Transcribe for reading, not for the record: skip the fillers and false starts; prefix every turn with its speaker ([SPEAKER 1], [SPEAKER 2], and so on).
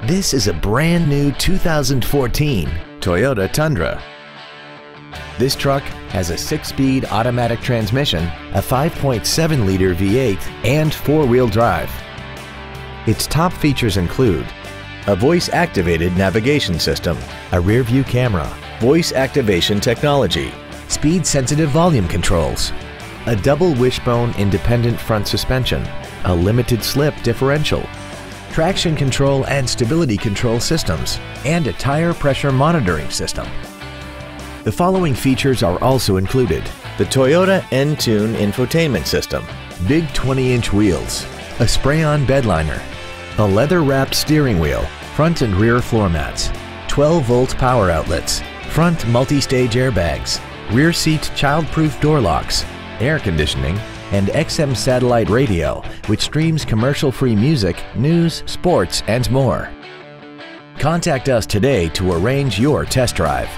[SPEAKER 1] This is a brand new 2014 Toyota Tundra. This truck has a 6-speed automatic transmission, a 5.7-liter V8, and 4-wheel drive. Its top features include a voice-activated navigation system, a rear-view camera, voice activation technology, speed-sensitive volume controls, a double wishbone independent front suspension, a limited slip differential, traction control and stability control systems, and a tire pressure monitoring system. The following features are also included: the Toyota N-Tune infotainment system, big 20-inch wheels, a spray-on bed liner, a leather-wrapped steering wheel, front and rear floor mats, 12-volt power outlets, front multi-stage airbags, rear seat child-proof door locks, air conditioning, and XM satellite radio, which streams commercial-free music, news, sports, and more. Contact us today to arrange your test drive.